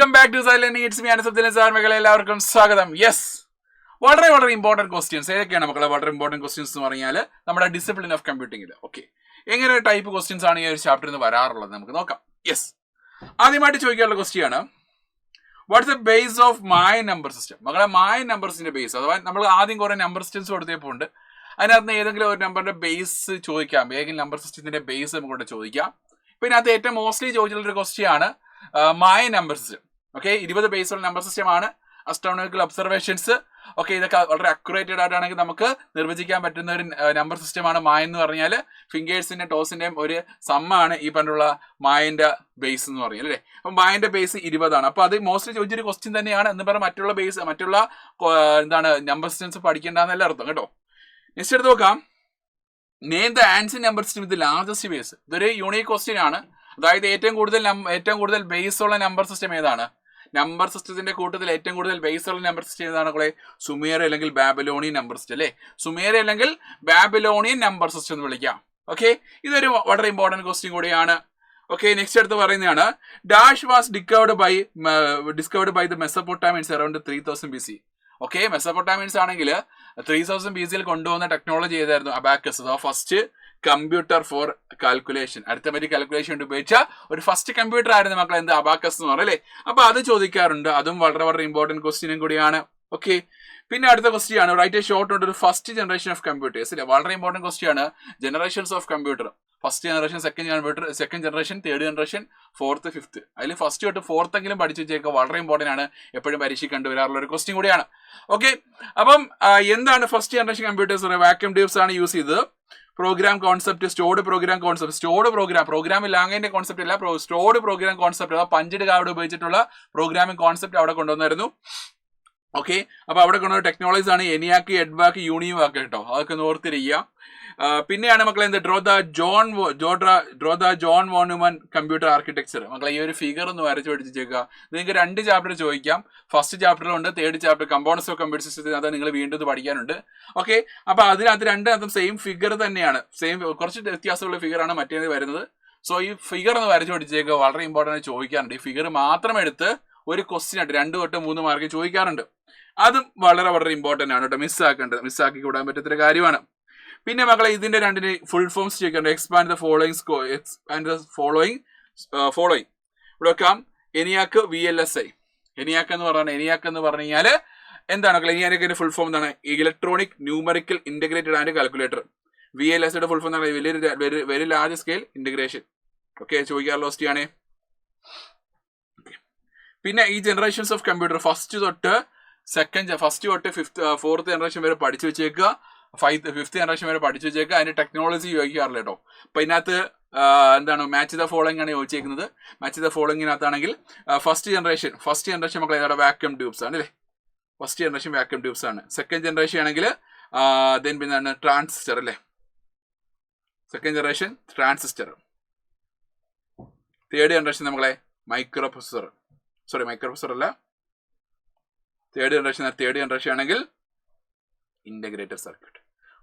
Welcome back to silent needs മീ അനസബ്ദിനെ sir മകളെ എല്ലാവർക്കും സ്വാഗതം. യെസ്, വളരെ ഇമ്പോർട്ടൻറ്റ് ക്വസ്റ്റ്യൻസ് ഏതൊക്കെയാണ് മക്കളെ? വളരെ ഇമ്പോർട്ടൻറ്റ് ക്വസ്റ്റ്യൻസ് എന്ന് പറഞ്ഞാൽ നമ്മുടെ ഡിസിപ്ലിൻ ഓഫ് കമ്പ്യൂട്ടിംഗിൽ ഓക്കെ എങ്ങനെ ടൈപ്പ് ക്വസ്റ്റ്യൻസ് ആണ് ഈ ഒരു ചാപ്റ്ററിൽ നിന്ന് വരാറുള്ളത് നമുക്ക് നോക്കാം. യെസ്, ആദ്യമായിട്ട് ചോദിക്കാനുള്ള ക്വസ്റ്റ്യൻ ആണ് what's the base of Maya number system. മകളെ മായ നമ്പേഴ്സിന്റെ ബേസ് അഥവാ നമ്മൾ ആദ്യം കുറെ നമ്പർ സിസ്റ്റംസ് കൊടുത്തപ്പോൾ ഉണ്ട്, അതിനകത്ത് ഏതെങ്കിലും ഒരു നമ്പറിന്റെ ബേസ് ചോദിക്കാം, ഏതെങ്കിലും നമ്പർ സിസ്റ്റത്തിന്റെ ബേസ് നമുക്ക് ചോദിക്കാം. പിന്നെ അത് ഏറ്റവും മോസ്റ്റ്ലി ചോദിച്ചിട്ടുള്ളൊരു ക്വസ്റ്റ്യൻ ആണ് മായ നമ്പർ സിസ്റ്റം. ഓക്കെ, 20 ബേസുള്ള നമ്പർ സിസ്റ്റം ആണ്. അസ്ട്രോണമിക്കൽ ഒബ്സർവേഷൻസ് ഓക്കെ ഇതൊക്കെ വളരെ അക്യുറേറ്റഡ് ആയിട്ടാണെങ്കിൽ നമുക്ക് നിർവചിക്കാൻ പറ്റുന്ന ഒരു നമ്പർ സിസ്റ്റമാണ് മായ എന്ന് പറഞ്ഞാൽ. ഫിംഗേഴ്സിന്റെ ടോസിന്റെയും ഒരു സമ്മാണ് ഈ പറഞ്ഞുള്ള മായന്റെ ബേസ് എന്ന് പറയുന്നത് അല്ലേ. അപ്പം മായന്റെ ബേസ് 20 ആണ്. അപ്പൊ അത് മോസ്റ്റ്ലി ചോദിച്ചൊരു ക്വസ്റ്റ്യൻ തന്നെയാണ് എന്ന് പറഞ്ഞാൽ മറ്റുള്ള ബേസ് മറ്റുള്ള നമ്പർ സിസ്റ്റംസ് പഠിക്കേണ്ടെന്നല്ല അർത്ഥം കേട്ടോ. നെക്സ്റ്റ് എടുത്ത് നോക്കാം. Name the answer number system with largest base. ഇതൊരു യൂണീക് ക്വസ്റ്റ്യൻ ആണ്. അതായത് ഏറ്റവും കൂടുതൽ ബേസ് ഉള്ള നമ്പർ സിസ്റ്റം ഏതാണ്? നമ്പർ സിസ്റ്റത്തിന്റെ കൂട്ടത്തിൽ ഏറ്റവും കൂടുതൽ ബേസ് ഉള്ള നമ്പർ സിസ്റ്റം ഏതാണ് മക്കളെ? സുമേറിയൻ അല്ലെങ്കിൽ ബാബിലോണിയൻ നമ്പർ സിസ്റ്റം അല്ലേ. സുമേറിയൻ അല്ലെങ്കിൽ ബാബിലോണിയൻ നമ്പർ സിസ്റ്റം എന്ന് വിളിക്കാം. ഓക്കെ, ഇതൊരു വളരെ ഇമ്പോർട്ടന്റ് ക്വസ്റ്റ്യൻ കൂടിയാണ്. ഓക്കെ, നെക്സ്റ്റ് അടുത്ത് പറയുന്നതാണ് dash was discovered by the Mesopotamians around 3000 BC. Okay, Mesopotamians ആണെങ്കിൽ 3000 BC കൊണ്ടുവന്ന ടെക്നോളജി ഏതായിരുന്നു? അബാക്കസ്. അഥവാ first computer for calculation, arithmetic calculation ഉപയോഗിച്ച ഒരു ഫസ്റ്റ് കമ്പ്യൂട്ടർ ആയിരുന്നു മക്കളെ എന്ത്? അബാക്കസ് എന്ന് പറയും അല്ലേ. അപ്പൊ അത് ചോദിക്കാറുണ്ട്, അതും വളരെ ഇമ്പോർട്ടന്റ് ക്വസ്റ്റ്യനും കൂടിയാണ്. ഓക്കെ, പിന്നെ അടുത്ത ക്വസ്റ്റ്യൻ ആണ് write a short note first generation of computers അല്ലേ. വളരെ ഇമ്പോർട്ടന്റ് ക്വസ്റ്റ്യൻ ആണ്. Generations of computer, first generation, second generation, third generation, fourth, fifth. അതിൽ ഫസ്റ്റ് തൊട്ട് ഫോർത്ത് എങ്കിലും പഠിച്ചു വെച്ചേക്കുക, വളരെ ഇമ്പോർട്ടന്റ് ആണ്. എപ്പോഴും പരീക്ഷ കണ്ടുവരാറുള്ള ഒരു ക്വസ്റ്റ്യൻ കൂടിയാണ്. ഓക്കെ, അപ്പം എന്താണ് first generation computers? Vacuum tubes ആണ് യൂസ് ചെയ്തത്. Program concept, stored program concept, programming ലാംഗ്വേജിന്റെ കോൺസെപ്റ്റ് അല്ല, സ്റ്റോർഡ് പ്രോഗ്രാം കോൺസെപ്റ്റ് അഥവാ പഞ്ചഡ് കാർഡ് ഉപയോഗിച്ചിട്ടുള്ള പ്രോഗ്രാമിംഗ് കോൺസെപ്റ്റ് അവിടെ കൊണ്ടുവന്നായിരുന്നു. ഓക്കെ, അപ്പൊ അവിടെ കൊണ്ടുവന്ന ടെക്നോളജീസ് ആണ് ENIAC, EDVAC, UNIVAC കേട്ടോ. അതൊക്കെ ഓർത്തിരിക്കുക. പിന്നെയാണ് മക്കളെ എന്ത്? Draw the John von Neumann computer architecture. മക്കളെ ഈ ഒരു ഫിഗർ ഒന്ന് വരച്ച് പഠിച്ചേക്കുക. നിങ്ങൾക്ക് 2 ചാപ്റ്റർ ചോദിക്കാം. ഫസ്റ്റ് ചാപ്റ്ററിലുണ്ട്, third chapter components of computer system, അത് നിങ്ങൾ വീണ്ടും ഇത് പഠിക്കാനുണ്ട്. ഓക്കെ, അപ്പൊ അതിനകത്ത് രണ്ടിനകത്തും സെയിം ഫിഗർ തന്നെയാണ്, കുറച്ച് വ്യത്യാസമുള്ള ഫിഗറാണ് മറ്റേത് വരുന്നത്. സോ ഈ ഫിഗർ ഒന്ന് വരച്ച് പഠിച്ചേക്കുക, വളരെ ഇമ്പോർട്ടൻ്റ് ചോദിക്കാറുണ്ട്. ഈ ഫിഗർ മാത്രം എടുത്ത് ഒരു ക്വസ്റ്റ്യൻ ആയിട്ട് 2 തൊട്ട് 3 മാർക്ക് ചോദിക്കാറുണ്ട്. അതും വളരെ ഇമ്പോർട്ടൻ്റ് ആണ് കേട്ടോ, മിസ്സാക്കി കൂടാൻ പറ്റത്തൊരു കാര്യമാണ്. പിന്നെ മക്കളെ ഇതിന്റെ രണ്ടിന് ഫുൾ ഫോംസ് ചോദിക്കാറുണ്ട്. എക്സ്പാൻഡ് ദ ഫോളോയിങ് ഇവിടെ വെക്കാം. ENIAC, VLSI. ENIAC എന്ന് പറഞ്ഞു കഴിഞ്ഞാൽ എന്താണ് മക്കളെ? ENIACന്റെ ഫുൾ ഫോം എന്താണ്? Electronic numerical integrated and calculator. VLSIയുടെ ഫുൾ ഫോം എന്താണ്? Very large scale integration. Okay, ചോദിക്കാറുള്ള ക്വസ്റ്റ്യൻ ആണ്. പിന്നെ ഈ ജനറേഷൻസ് ഓഫ് കമ്പ്യൂട്ടർ ഫസ്റ്റ് തൊട്ട് ഫോർത്ത് ജനറേഷൻ വരെ പഠിച്ചു വെച്ചേക്കുക, ഫിഫ്ത്ത് ജനറേഷൻ വരെ പഠിച്ചു വെച്ചേക്കുക. അതിന്റെ ടെക്നോളജി ചോദിക്കാറില്ല കേട്ടോ. അപ്പൊ ഇതിനകത്ത് എന്താണ് മാച്ച് ദ ഫോളോയിങ് ആണ് ചോദിച്ചേക്കുന്നത്. മാച്ച് ദ ഫോളോയിങ്ങിനകത്താണെങ്കിൽ ഫസ്റ്റ് ജനറേഷൻ മക്കളെ ഏതാണ്? വാക്യൂം ട്യൂബ്സ് ആണ് അല്ലേ. ഫസ്റ്റ് ജനറേഷൻ വാക്യൂം ട്യൂബ്സ് ആണ്. സെക്കൻഡ് ജനറേഷൻ ആണെങ്കിൽ പിന്നെ ട്രാൻസിസ്റ്റർ അല്ലേ. Second generation transistor. Third generation നമ്മളെ മൈക്രോ പ്രൊസസർ അല്ല, തേർഡ് ജനറേഷൻ ആണെങ്കിൽ integrated circuit.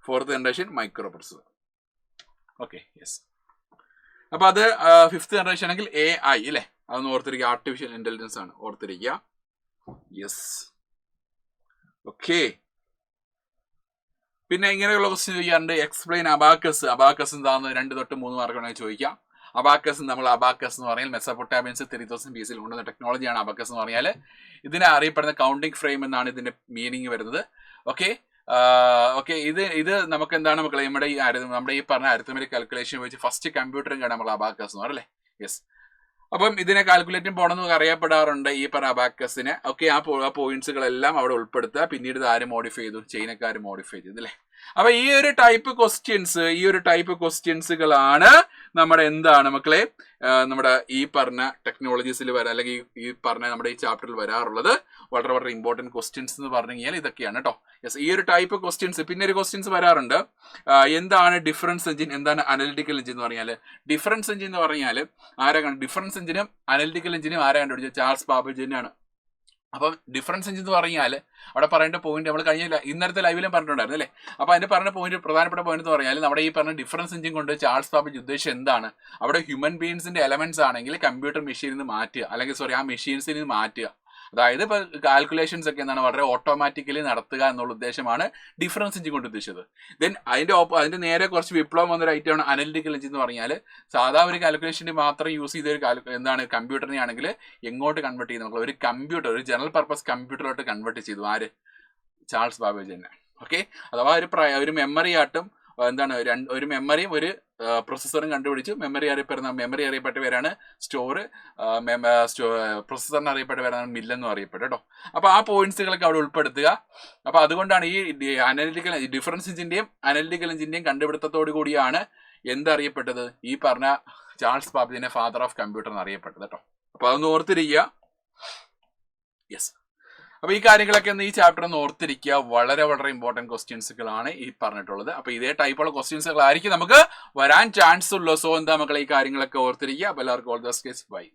Fourth generation micro processor. Okay, yes. അപ്പൊ അത് ഫിഫ്ത്ത് ജനറേഷൻ ആണെങ്കിൽ AI അല്ലേ. അതൊന്ന് ഓർത്തിരിക്കുക, ആർട്ടിഫിഷ്യൽ ഇന്റലിജൻസ് ആണ്, ഓർത്തിരിക്കുക. Yes, okay. പിന്നെ ഇങ്ങനെയുള്ള ക്വസ്റ്റ്യൻ ചോദിക്കാറുണ്ട്. Explain abacus. അബാക്കസ് എന്താണെന്ന് 2 തൊട്ട് 3 മാർക്ക് വേണമെങ്കിൽ ചോദിക്കാം. അബാക്കസ് എന്ന് പറഞ്ഞാൽ മെസോപ്പൊട്ടാമിയൻസ് 3000 BC കൊണ്ടുവന്ന ടെക്നോളജിയാണ് അബാക്കസ് എന്ന് പറഞ്ഞാൽ. ഇതിനെ അറിയപ്പെടുന്ന കൗണ്ടിങ് ഫ്രെയിം എന്നാണ് ഇതിന്റെ മീനിങ് വരുന്നത്. ഓക്കെ, ഇത് നമുക്ക് എന്താണ് മക്കളെ? നമ്മുടെ ഈ പറഞ്ഞ അരിത്തമെറ്റിക് കാൽക്കുലേഷൻ വെച്ച് ഫസ്റ്റ് കമ്പ്യൂട്ടറും കാണാം നമ്മൾ അബാക്കസ് എന്ന് പറയല്ലേ. യെസ്, അപ്പം ഇതിനെ കാൽക്കുലേറ്റിംഗ് പോണെന്ന് അറിയപ്പെടാറുണ്ട് ഈ പറഞ്ഞ അബാക്കസിനെ. ഓക്കെ, ആ പോയിന്റ്സുകളെല്ലാം അവിടെ ഉൾപ്പെടുത്തുക. പിന്നീട് ഇത് ആര് മോഡിഫൈ ചെയ്തു? ചൈനക്കാർ മോഡിഫൈ ചെയ്തു അല്ലേ. അപ്പൊ ഈ ഒരു ടൈപ്പ് ക്വസ്റ്റ്യൻസുകളാണ് നമ്മുടെ എന്താണ് മക്കളെ നമ്മുടെ ഈ പറഞ്ഞ ടെക്നോളജീസിൽ വരാൻ അല്ലെങ്കിൽ ഈ പറഞ്ഞ നമ്മുടെ ഈ ചാപ്റ്ററിൽ വരാറുള്ളത്. വളരെ ഇമ്പോർട്ടൻറ്റ് ക്വസ്റ്റ്യൻസ് എന്ന് പറഞ്ഞു കഴിഞ്ഞാൽ ഇതൊക്കെയാണ് കേട്ടോ. യെസ്, ഈ ഒരു ടൈപ്പ് ക്വസ്റ്റ്യൻസ്. പിന്നെ ഒരു ക്വസ്റ്റ്യൻസ് വരാറുണ്ട്. എന്താണ് ഡിഫറൻസ് എഞ്ചിൻ, എന്താണ് അനലിറ്റിക്കൽ എഞ്ചിൻ എന്ന് പറഞ്ഞാൽ? ഡിഫറൻസ് എഞ്ചിൻ എന്ന് പറഞ്ഞാൽ ഡിഫറൻസ് എഞ്ചിനും അനലിറ്റിക്കൽ എഞ്ചിനും ആരാ കണ്ടുപിടിച്ചത്? ചാൾസ് ബാബേജ് തന്നെയാണ്. അപ്പം ഡിഫറൻസ് എഞ്ചിൻ എന്ന് പറഞ്ഞാൽ അവിടെ പറയേണ്ട പോയിന്റ് നമ്മൾ ഇന്നലത്തെ ലൈവിലും പറഞ്ഞിട്ടുണ്ടായിരുന്നു അല്ലേ. അപ്പോൾ അതിന്റെ പറഞ്ഞ പോയിന്റ്, പ്രധാനപ്പെട്ട പോയിന്റ് എന്ന് പറഞ്ഞാൽ നമ്മുടെ ഈ പറഞ്ഞ ഡിഫറൻസ് എഞ്ചിൻ കൊണ്ട് ചാൾസ് ബാബേജ് ഉദ്ദേശിച്ചത് എന്താണ്? അവിടെ ഹ്യൂമൻ ബീയിങ്സിന്റെ എലമെന്റ്സ് ആണെങ്കിൽ കമ്പ്യൂട്ടർ മെഷീനിൽ നിന്ന് മാറ്റുക, അല്ലെങ്കിൽ ആ മെഷീൻസിൽ നിന്ന് മാറ്റുക. അതായത് ഇപ്പോൾ കാൽക്കുലേഷൻസ് ഒക്കെ എന്താണ് വളരെ ഓട്ടോമാറ്റിക്കലി നടത്തുക എന്നുള്ള ഉദ്ദേശമാണ് ഡിഫറൻസ് എഞ്ചിൻ കൊണ്ട് ഉദ്ദേശിച്ചത്. ദെൻ അതിന്റെ നേരെ കുറച്ച് വിപ്ലവം വന്നൊരു ഐറ്റമാണ് അനലിറ്റിക്കൽ എഞ്ചിൻ എന്ന് പറഞ്ഞാൽ സാധാ ഒരു കാൽക്കുലേഷന് മാത്രം യൂസ് ചെയ്ത എന്താണ് കമ്പ്യൂട്ടറിനെ ആണെങ്കിൽ എങ്ങോട്ട് കൺവേർട്ട് ചെയ്ത് നമ്മൾ ഒരു കമ്പ്യൂട്ടർ, ഒരു ജനറൽ പർപ്പസ് കമ്പ്യൂട്ടറിലോട്ട് കൺവേർട്ട് ചെയ്തു. ആര്? ചാൾസ് ബാബേജ് തന്നെ. ഓക്കെ, അഥവാ ഒരു മെമ്മറി ആയിട്ടും എന്താണ് ഒരു മെമ്മറിയും ഒരു പ്രൊസസ്സറും കണ്ടുപിടിച്ചു. മെമ്മറി അറിയപ്പെട്ട പേരാണ് സ്റ്റോർ, പ്രൊസസ്സറിന് അറിയപ്പെട്ട പേരാണ് മില്ലെന്നും അറിയപ്പെട്ടു കേട്ടോ. അപ്പോൾ ആ പോയിന്റ്സുകളൊക്കെ അവിടെ ഉൾപ്പെടുത്തുക. അപ്പോൾ അതുകൊണ്ടാണ് ഈ ഡിഫറൻസ് എഞ്ചിന്റെയും അനലിറ്റിക്കൽ എഞ്ചിന്റെയും കണ്ടുപിടുത്തത്തോടു കൂടിയാണ് എന്തറിയപ്പെട്ടത്? ഈ പറഞ്ഞ ചാൾസ് ബാബേജിനെ ഫാദർ ഓഫ് കമ്പ്യൂട്ടർ എന്ന് അറിയപ്പെട്ടത് കേട്ടോ. അപ്പോൾ അതൊന്ന് ഓർത്തിരിക്കുക. യെസ്, അപ്പോൾ ഈ കാര്യങ്ങളൊക്കെ ഒന്ന് ഈ ചാപ്റ്റർ ഒന്ന് ഓർത്തിരിക്കുക. വളരെ വളരെ ഇമ്പോർട്ടൻറ്റ് ക്വസ്റ്റ്യൻസുകളാണ് ഈ പറഞ്ഞിട്ടുള്ളത്. അപ്പോൾ ഇതേ ടൈപ്പുള്ള ക്വസ്റ്റ്യൻസുകളായിരിക്കും നമുക്ക് വരാൻ ചാൻസ് ഉള്ളൂ. സോ എന്താ മക്കളെ, ഈ കാര്യങ്ങളൊക്കെ ഓർത്തിരിക്കുക. അപ്പോൾ എല്ലാവർക്കും ഓൾ ദ ബെസ്റ്റ്. ബൈ.